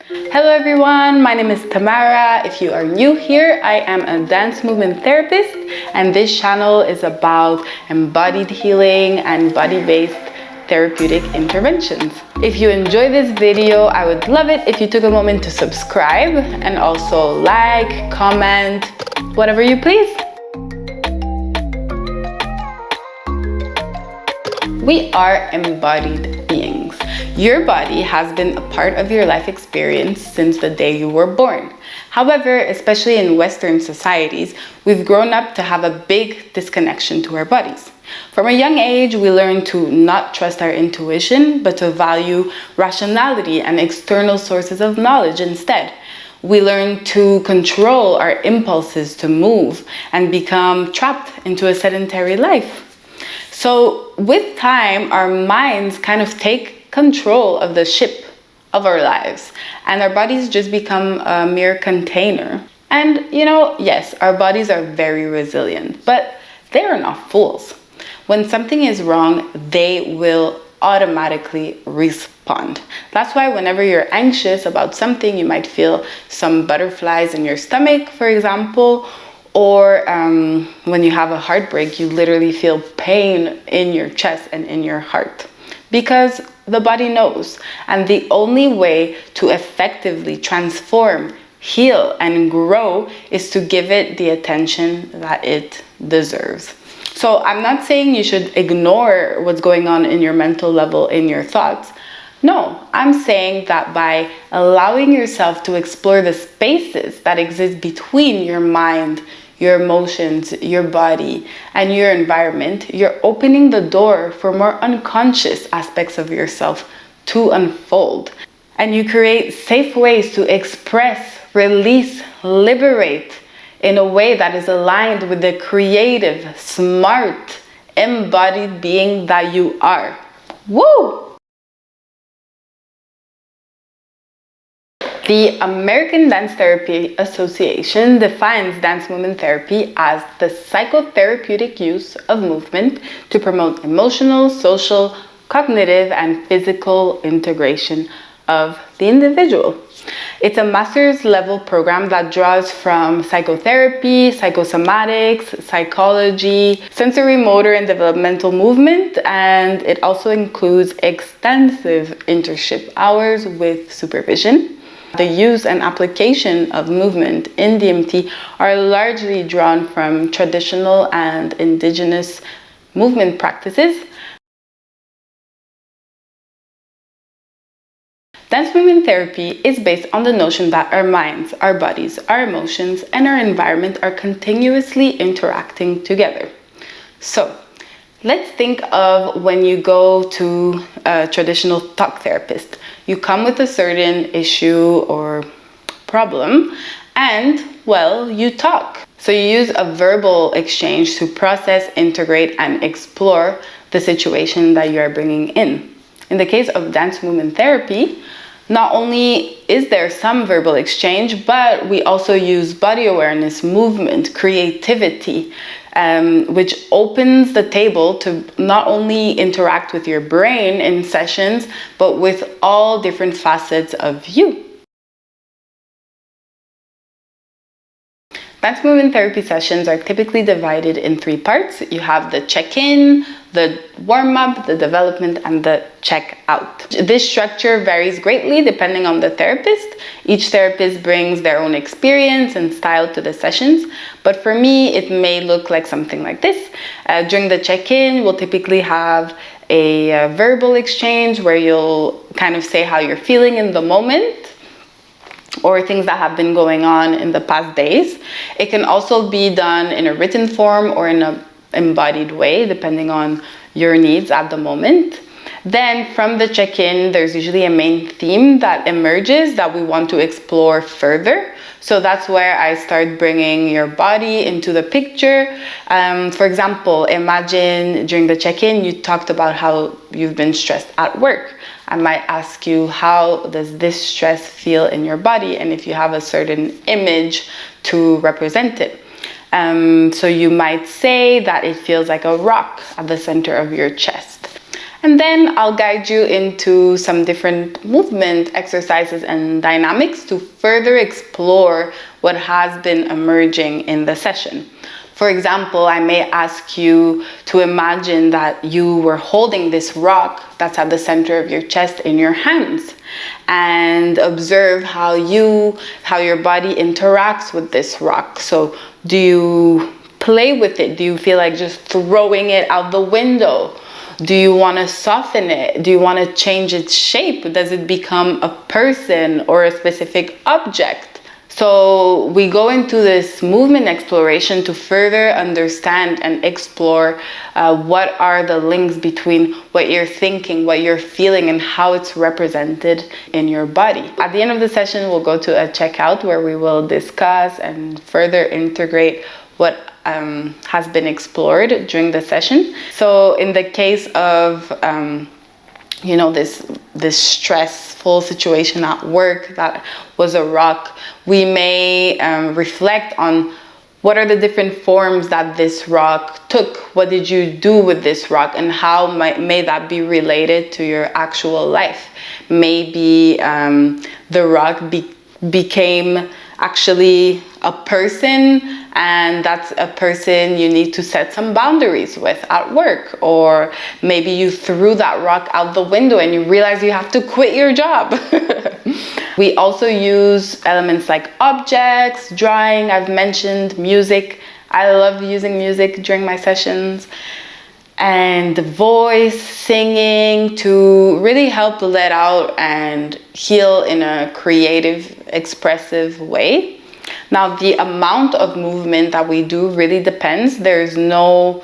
Hello everyone, my name is Tamara. If you are new here, I am a dance movement therapist, and this channel is about embodied healing and body-based therapeutic interventions. If you enjoy this video, I would love it if you took a moment to subscribe and also like, comment, whatever you please. We are embodied beings. Your body has been a part of your life experience since the day you were born. However, especially in Western societies, we've grown up to have a big disconnection to our bodies. From a young age, we learn to not trust our intuition, but to value rationality and external sources of knowledge instead. We learn to control our impulses to move and become trapped into a sedentary life. So with time, our minds kind of take control of the ship of our lives, and our bodies just become a mere container. And yes, our bodies are very resilient, but they are not fools. When something is wrong, they will automatically respond. That's why whenever you're anxious about something, you might feel some butterflies in your stomach, for example, or when you have a heartbreak, you literally feel pain in your chest and in your heart, because the body knows. And the only way to effectively transform, heal, and grow is to give it the attention that it deserves. So I'm not saying you should ignore what's going on in your mental level, in your thoughts. No, I'm saying that by allowing yourself to explore the spaces that exist between your mind, your emotions, your body, and your environment, you're opening the door for more unconscious aspects of yourself to unfold. And you create safe ways to express, release, liberate in a way that is aligned with the creative, smart, embodied being that you are. Woo! The American Dance Therapy Association defines dance movement therapy as the psychotherapeutic use of movement to promote emotional, social, cognitive, and physical integration of the individual. It's a master's level program that draws from psychotherapy, psychosomatics, psychology, sensory motor and developmental movement, and it also includes extensive internship hours with supervision. The use and application of movement in DMT are largely drawn from traditional and indigenous movement practices. Dance movement therapy is based on the notion that our minds, our bodies, our emotions, and our environment are continuously interacting together. So, let's think of when you go to a traditional talk therapist. You come with a certain issue or problem, and, well, you talk. So you use a verbal exchange to process, integrate, and explore the situation that you are bringing in. In the case of dance movement therapy, not only is there some verbal exchange, but we also use body awareness, movement, creativity, which opens the table to not only interact with your brain in sessions, but with all different facets of you. Dance movement therapy sessions are typically divided in 3 parts. You have the check-in, the warm-up, the development, and the check-out. This structure varies greatly depending on the therapist. Each therapist brings their own experience and style to the sessions, but for me, it may look like something like this. During the check-in, we'll typically have a verbal exchange where you'll kind of say how you're feeling in the moment, or things that have been going on in the past days. It can also be done in a written form or in an embodied way, depending on your needs at the moment. Then from the check-in, there's usually a main theme that emerges that we want to explore further. So that's where I start bringing your body into the picture. For example, imagine during the check-in, you talked about how you've been stressed at work. I might ask you, how does this stress feel in your body? And if you have a certain image to represent it. So you might say that it feels like a rock at the center of your chest. And then I'll guide you into some different movement exercises and dynamics to further explore what has been emerging in the session. For example, I may ask you to imagine that you were holding this rock that's at the center of your chest in your hands, and observe how your body interacts with this rock. So do you play with it? Do you feel like just throwing it out the window? Do you want to soften it? Do you want to change its shape? Does it become a person or a specific object? So we go into this movement exploration to further understand and explore what are the links between what you're thinking, what you're feeling, and how it's represented in your body. At the end of the session, we'll go to a checkout where we will discuss and further integrate what has been explored during the session. So in the case of this stressful situation at work that was a rock, we may reflect on what are the different forms that this rock took. What did you do with this rock, and how may that be related to your actual life? Maybe the rock became actually a person, and that's a person you need to set some boundaries with at work. Or maybe you threw that rock out the window and you realize you have to quit your job. We also use elements like objects, drawing, I've mentioned, music. I love using music during my sessions. And voice, singing, to really help let out and heal in a creative, expressive way. Now, the amount of movement that we do really depends. There's no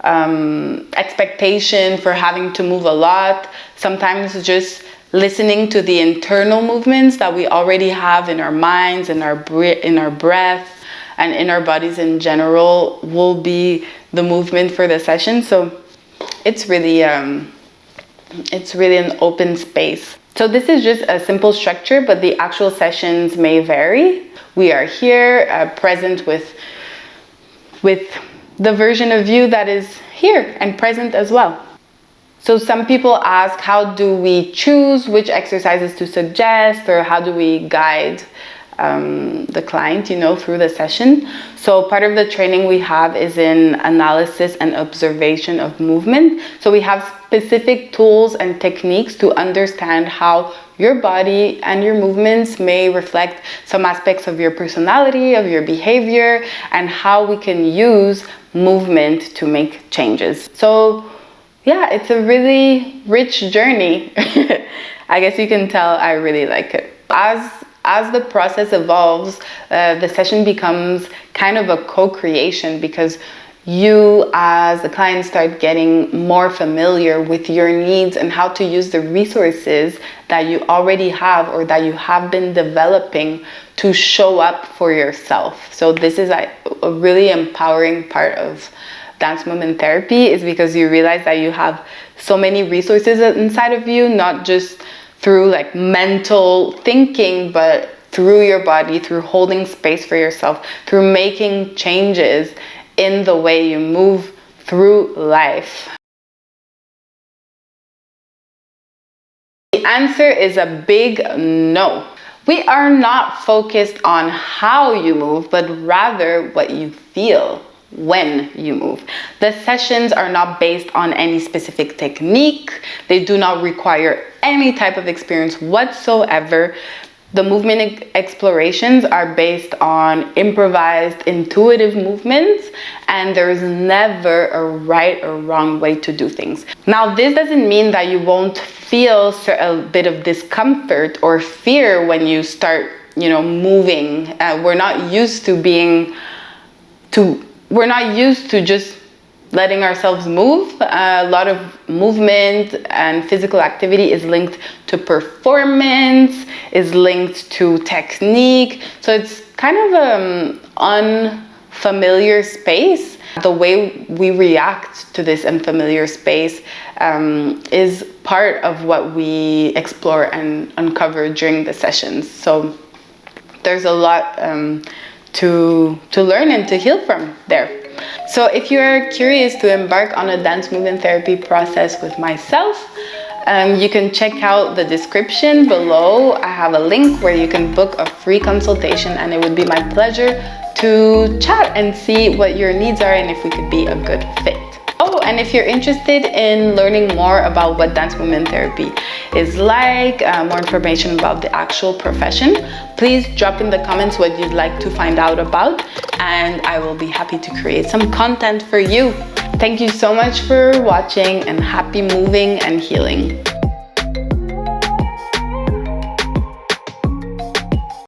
expectation for having to move a lot. Sometimes just listening to the internal movements that we already have in our minds, in our breath, and in our bodies in general will be the movement for the session. So it's really an open space. So this is just a simple structure, but the actual sessions may vary. We are here present with the version of you that is here and present as well. So some people ask, how do we choose which exercises to suggest, or how do we guide the client, through the session? So part of the training we have is in analysis and observation of movement. So we have specific tools and techniques to understand how your body and your movements may reflect some aspects of your personality, of your behavior, and how we can use movement to make changes. So yeah, it's a really rich journey. I guess you can tell I really like it. As the process evolves, the session becomes kind of a co-creation, because you as the client start getting more familiar with your needs and how to use the resources that you already have or that you have been developing to show up for yourself. So this is a really empowering part of dance movement therapy, is because you realize that you have so many resources inside of you, not just through like mental thinking, but through your body, through holding space for yourself, through making changes in the way you move through life. The answer is a big no. We are not focused on how you move, but rather what you feel when you move. The sessions are not based on any specific technique. They do not require any type of experience whatsoever. The movement explorations are based on improvised, intuitive movements, and there is never a right or wrong way to do things. Now, this doesn't mean that you won't feel a bit of discomfort or fear when you start, moving. We're not used to just letting ourselves move. A lot of movement and physical activity is linked to performance, is linked to technique. So it's kind of an unfamiliar space. The way we react to this unfamiliar space is part of what we explore and uncover during the sessions. So there's a lot to learn and to heal from there. So if you're curious to embark on a dance movement therapy process with myself, you can check out the description below. I have a link where you can book a free consultation, and it would be my pleasure to chat and see what your needs are and if we could be a good fit. Oh, and if you're interested in learning more about what dance movement therapy is like, more information about the actual profession, please drop in the comments what you'd like to find out about, and I will be happy to create some content for you. Thank you so much for watching, and happy moving and healing.